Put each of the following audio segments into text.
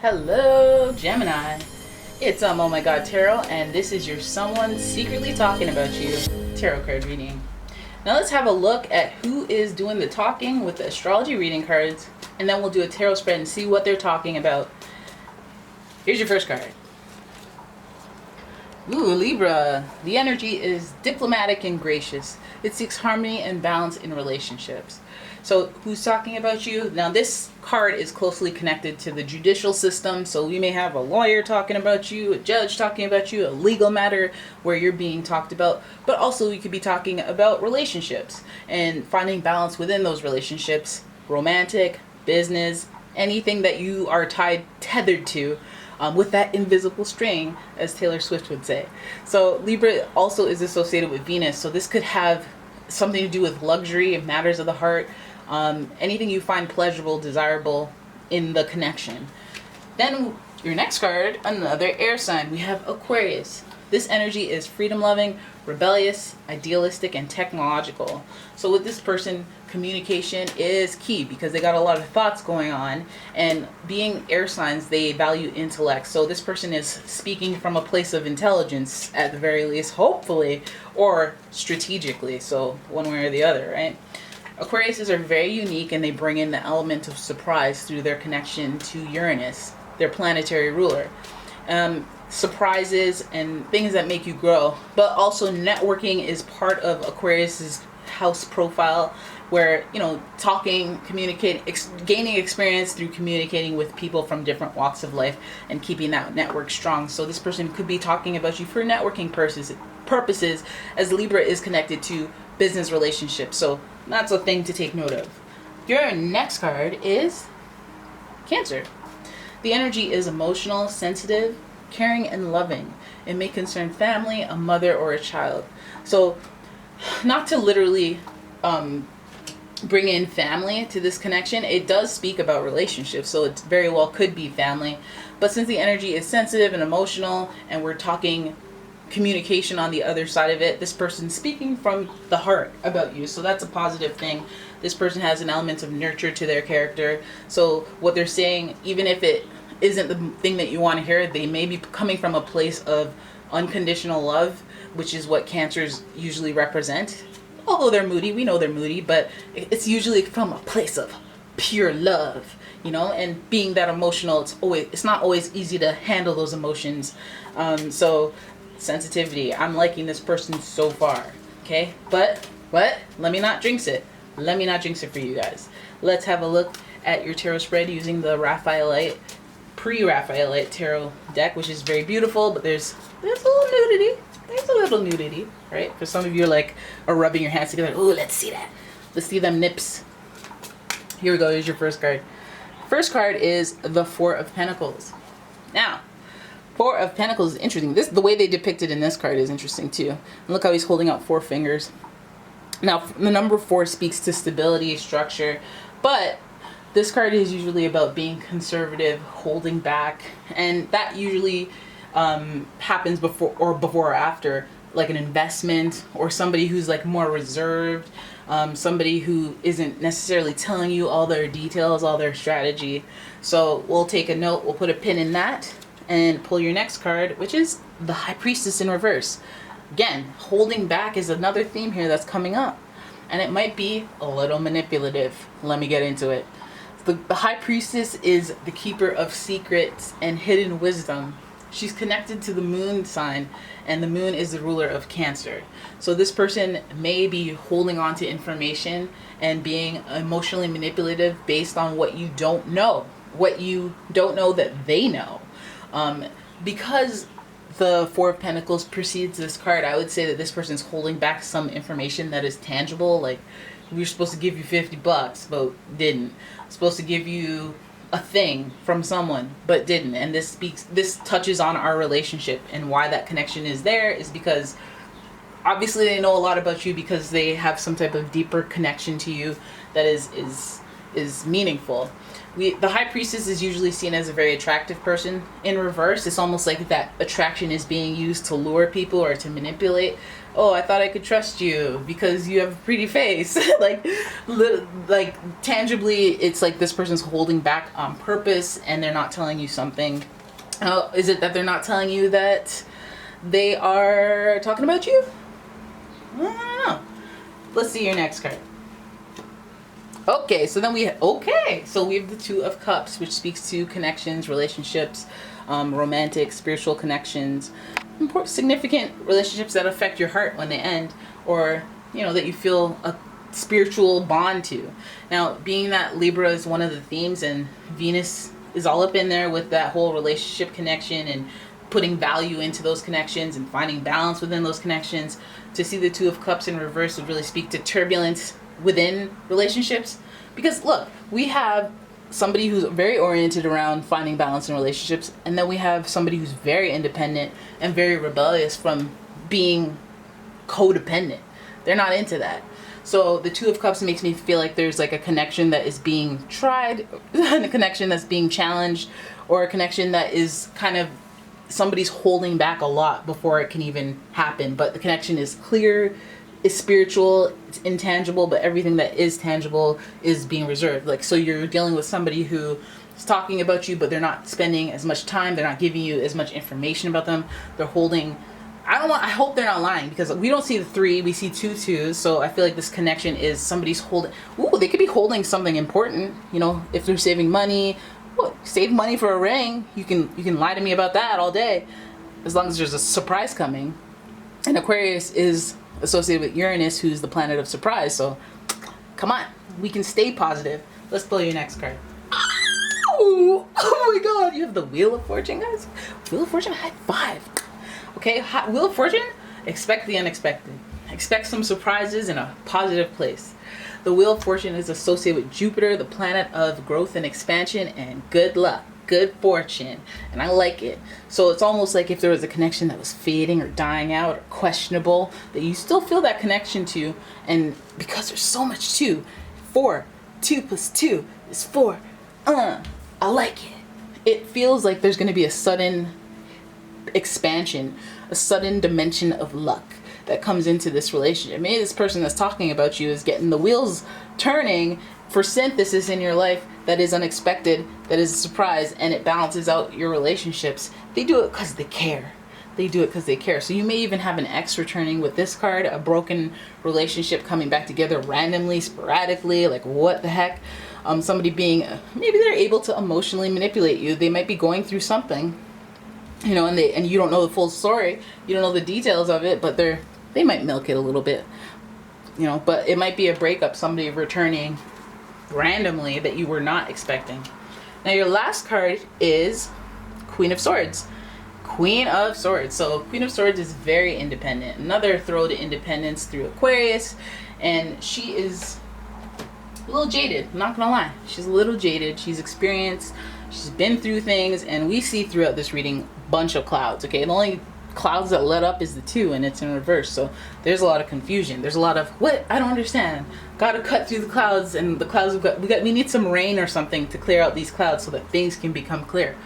Hello, Gemini. It's Oh My God Tarot, and this is your Someone Secretly Talking About You tarot card reading. Now let's have a look at who is doing the talking with the astrology reading cards, and then we'll do a tarot spread and see what they're talking about. Here's your first card. Ooh, Libra. The energy is diplomatic and gracious. It seeks harmony and balance in relationships. So who's talking about you? Now this card is closely connected to the judicial system. So we may have a lawyer talking about you, a judge talking about you, a legal matter where you're being talked about. But also we could be talking about relationships and finding balance within those relationships. Romantic, business, anything that you are tethered to. With that invisible string, as Taylor Swift would say. So Libra also is associated with Venus, so this could have something to do with luxury and matters of the heart, anything you find pleasurable, desirable in the connection. Then your next card, another air sign. We have Aquarius. This energy is freedom-loving, rebellious, idealistic, and technological. So with this person, communication is key because they got a lot of thoughts going on, and being air signs, they value intellect. So this person is speaking from a place of intelligence at the very least, hopefully, or strategically. So one way or the other, right? Aquariuses are very unique, and they bring in the element of surprise through their connection to Uranus, their planetary ruler. Surprises and things that make you grow, but also networking is part of Aquarius's house profile, where talking, communicating, gaining experience through communicating with people from different walks of life and keeping that network strong. So this person could be talking about you for networking purposes, as Libra is connected to business relationships. So that's a thing to take note of. Your next card is Cancer. The energy is emotional, sensitive, caring, and loving. It may concern family, a mother, or a child. So not to literally bring in family to this connection, it does speak about relationships, so it very well could be family. But since the energy is sensitive and emotional, and we're talking communication on the other side of it, this person's speaking from the heart about you, so that's a positive thing. This person has an element of nurture to their character, so what they're saying, even if it isn't the thing that you want to hear, they may be coming from a place of unconditional love, which is what Cancers usually represent. Although they're moody, we know they're moody, but it's usually from a place of pure love, and being that emotional, it's not always easy to handle those emotions. So sensitivity, I'm liking this person so far, okay? But let me not jinx it. Let me not jinx it for you guys. Let's have a look at your tarot spread using the pre-Raphaelite tarot deck, which is very beautiful, but there's a little nudity. There's a little nudity, right? For some of you are rubbing your hands together. Ooh, let's see that. Let's see them nips. Here we go. Here's your first card. First card is the Four of Pentacles. Now, Four of Pentacles is interesting. The way they depict it in this card is interesting too. And look how he's holding out 4 fingers. Now, the number 4 speaks to stability, structure, but this card is usually about being conservative, holding back, and that usually happens before or after, like an investment, or somebody who's more reserved, somebody who isn't necessarily telling you all their details, all their strategy. So we'll take a note, we'll put a pin in that, and pull your next card, which is the High Priestess in reverse. Again, holding back is another theme here that's coming up, and it might be a little manipulative. Let me get into it. The High Priestess is the keeper of secrets and hidden wisdom. She's connected to the moon sign, and the moon is the ruler of Cancer. So this person may be holding on to information and being emotionally manipulative based on what you don't know that they know. Because the Four of Pentacles precedes this card, I would say that this person's holding back some information that is tangible. Like, we were supposed to give you $50, but didn't. Supposed to give you a thing from someone, but didn't. And this touches on our relationship, and why that connection is there is because obviously they know a lot about you, because they have some type of deeper connection to you that is meaningful. The High Priestess is usually seen as a very attractive person. In reverse, it's almost like that attraction is being used to lure people or to manipulate. oh, I thought I could trust you because you have a pretty face. like tangibly, it's like this person's holding back on purpose and they're not telling you something. Is it that they're not telling you that they are talking about you? I don't know. Let's see your next card. Okay, so then we have the Two of Cups, which speaks to connections, relationships, romantic, spiritual connections, important, significant relationships that affect your heart when they end, or that you feel a spiritual bond to. Now, being that Libra is one of the themes, and Venus is all up in there with that whole relationship connection and putting value into those connections and finding balance within those connections. To see the Two of Cups in reverse would really speak to turbulence within relationships, because look, we have somebody who's very oriented around finding balance in relationships, and then we have somebody who's very independent and very rebellious from being codependent. They're not into that. So the Two of Cups makes me feel like there's like a connection that is being tried, and a connection that's being challenged, or a connection that is kind of somebody's holding back a lot before it can even happen. But the connection is clear, is spiritual, it's intangible, but everything that is tangible is being reserved. Like, so you're dealing with somebody who is talking about you, but they're not spending as much time, they're not giving you as much information about them. They're holding, I hope they're not lying, because we don't see the 3, we see 2 twos. So I feel like this connection is somebody's holding, they could be holding something important, if they're saving money. Save money for a ring. You can lie to me about that all day, as long as there's a surprise coming. And Aquarius is associated with Uranus, who's the planet of surprise. So come on, we can stay positive. Let's pull your next card. Oh my god, you have the Wheel of Fortune, guys. Wheel of Fortune, high five. Okay, Wheel of Fortune, expect the unexpected. Expect some surprises in a positive place. The Wheel of Fortune is associated with Jupiter, the planet of growth and expansion, and good luck, good fortune, and I like it. So it's almost like if there was a connection that was fading or dying out or questionable, that you still feel that connection to, and because there's so much 2, 4, 2 plus 2 is 4. I like it. It feels like there's going to be a sudden expansion, a sudden dimension of luck that comes into this relationship. Maybe this person that's talking about you is getting the wheels turning for synthesis in your life that is unexpected, that is a surprise, and it balances out your relationships. They do it because they care. They do it because they care. So you may even have an ex returning with this card, a broken relationship coming back together randomly, sporadically, like what the heck? Somebody being, maybe they're able to emotionally manipulate you. They might be going through something, and you don't know the full story. You don't know the details of it, but they might milk it a little bit, but it might be a breakup, somebody returning randomly that you were not expecting. Now your last card is Queen of Swords. Queen of Swords. So Queen of Swords is very independent. Another throw to independence through Aquarius, and she is a little jaded, I'm not gonna lie. She's a little jaded. She's experienced, she's been through things, and we see throughout this reading a bunch of clouds. Okay, the only clouds that let up is the 2, and it's in reverse. So there's a lot of confusion. There's a lot of what I don't understand. Gotta cut through the clouds, and the clouds we need some rain or something to clear out these clouds so that things can become clear.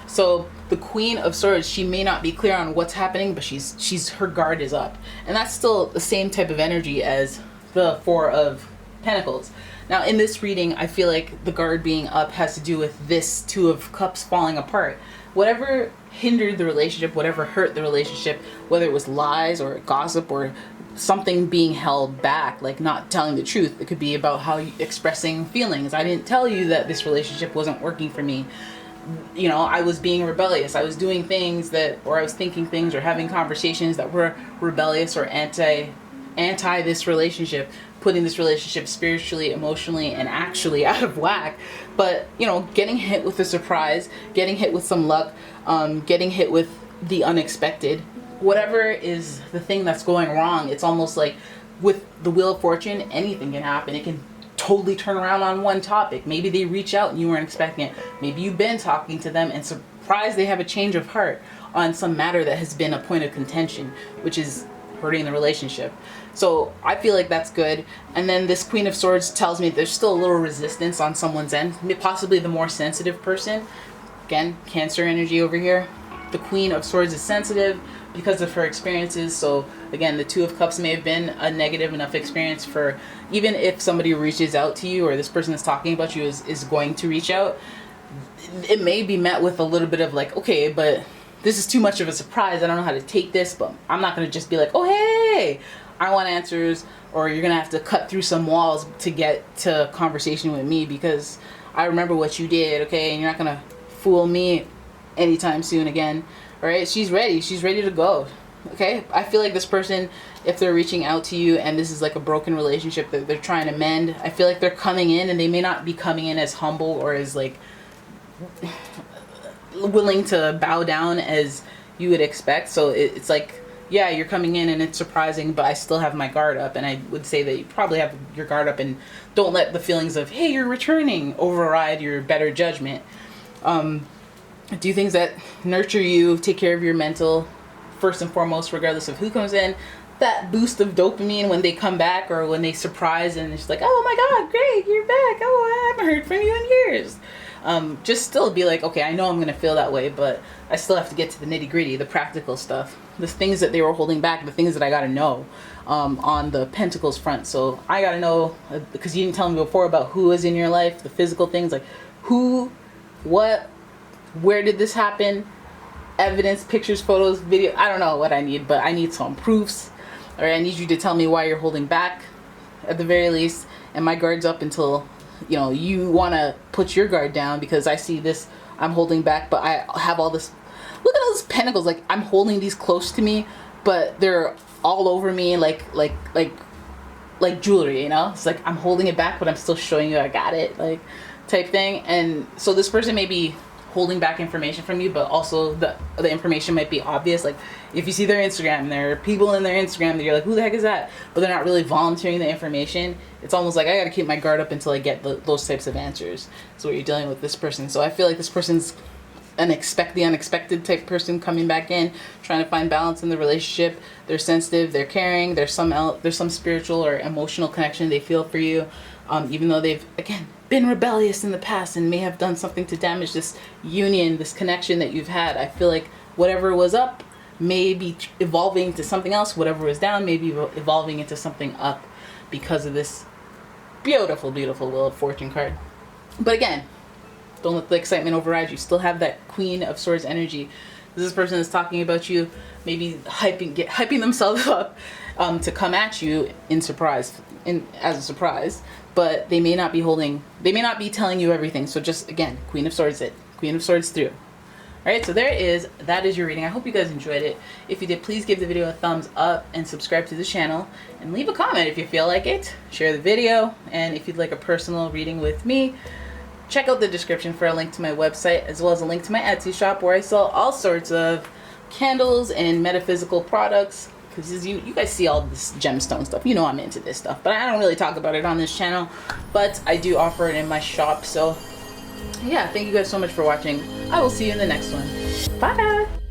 So the Queen of Swords, she may not be clear on what's happening, but she's her guard is up, and that's still the same type of energy as the 4 of Pentacles. Now in this reading, I feel like the guard being up has to do with this 2 of Cups falling apart. Whatever hindered the relationship, whatever hurt the relationship, whether it was lies or gossip or something being held back, like not telling the truth. It could be about how you expressing feelings. I didn't tell you that this relationship wasn't working for me. I was being rebellious. I was doing things or I was thinking things or having conversations that were rebellious or anti this relationship, putting this relationship spiritually, emotionally, and actually out of whack. But getting hit with a surprise, getting hit with some luck, getting hit with the unexpected, whatever is the thing that's going wrong. It's almost like with the Wheel of Fortune, anything can happen. It can totally turn around on one topic. Maybe they reach out and you weren't expecting it. Maybe you've been talking to them and surprised they have a change of heart on some matter that has been a point of contention, which is hurting the relationship. So I feel like that's good. And then this Queen of Swords tells me there's still a little resistance on someone's end, possibly the more sensitive person. Again, Cancer energy over here. The Queen of Swords is sensitive because of her experiences. So again, the Two of Cups may have been a negative enough experience for, even if somebody reaches out to you or this person is talking about you is going to reach out, it may be met with a little bit of like, okay, but this is too much of a surprise. I don't know how to take this, but I'm not going to just be like, oh, hey, I want answers, or you're going to have to cut through some walls to get to conversation with me because I remember what you did, okay? And you're not going to fool me anytime soon again. All right? She's ready. She's ready to go. Okay? I feel like this person, if they're reaching out to you and this is like a broken relationship that they're trying to mend, I feel like they're coming in and they may not be coming in as humble or as like willing to bow down as you would expect. So it's like, yeah, you're coming in and it's surprising, but I still have my guard up. And I would say that you probably have your guard up and don't let the feelings of, hey, you're returning, override your better judgment. Do things that nurture you, take care of your mental, first and foremost, regardless of who comes in. That boost of dopamine when they come back or when they surprise and it's like, oh my God, great, you're back. Oh, I haven't heard from you in years. Just still be like, okay, I know I'm going to feel that way, but I still have to get to the nitty gritty, the practical stuff, the things that they were holding back, the things that I got to know on the Pentacles front. So I got to know, because you didn't tell me before about who is in your life, the physical things, like who, what, where did this happen, evidence, pictures, photos, video. I don't know what I need, but I need some proofs. All right, I need you to tell me why you're holding back at the very least. And my guard's up until, you know, you want to put your guard down, because I see this, I'm holding back, but I have all this, look at those pentacles, like I'm holding these close to me, but they're all over me like jewelry, you know? It's like I'm holding it back, but I'm still showing you I got it, like type thing. And so this person may be holding back information from you, but also the information might be obvious. Like if you see their Instagram, there are people in their Instagram that you're like, who the heck is that? But they're not really volunteering the information. It's almost like I gotta keep my guard up until I get those types of answers. So what you're dealing with this person. So I feel like this person's the unexpected type person coming back in, trying to find balance in the relationship. They're sensitive, they're caring, there's some spiritual or emotional connection they feel for you, even though they've, again, been rebellious in the past and may have done something to damage this union, this connection that you've had. I feel like whatever was up may be evolving to something else. Whatever was down may be evolving into something up because of this beautiful, beautiful Wheel of Fortune card. But again, don't let the excitement override you. Still have that Queen of Swords energy. This person is talking about you, maybe hyping themselves up to come at you as a surprise. But they may not be telling you everything. So just, again, Queen of Swords Queen of Swords through. Alright, so that is your reading. I hope you guys enjoyed it. If you did, please give the video a thumbs up and subscribe to the channel. And leave a comment if you feel like it. Share the video. And if you'd like a personal reading with me, check out the description for a link to my website, as well as a link to my Etsy shop where I sell all sorts of candles and metaphysical products. Because you guys see all this gemstone stuff. You know I'm into this stuff. But I don't really talk about it on this channel. But I do offer it in my shop. So yeah, thank you guys so much for watching. I will see you in the next one. Bye!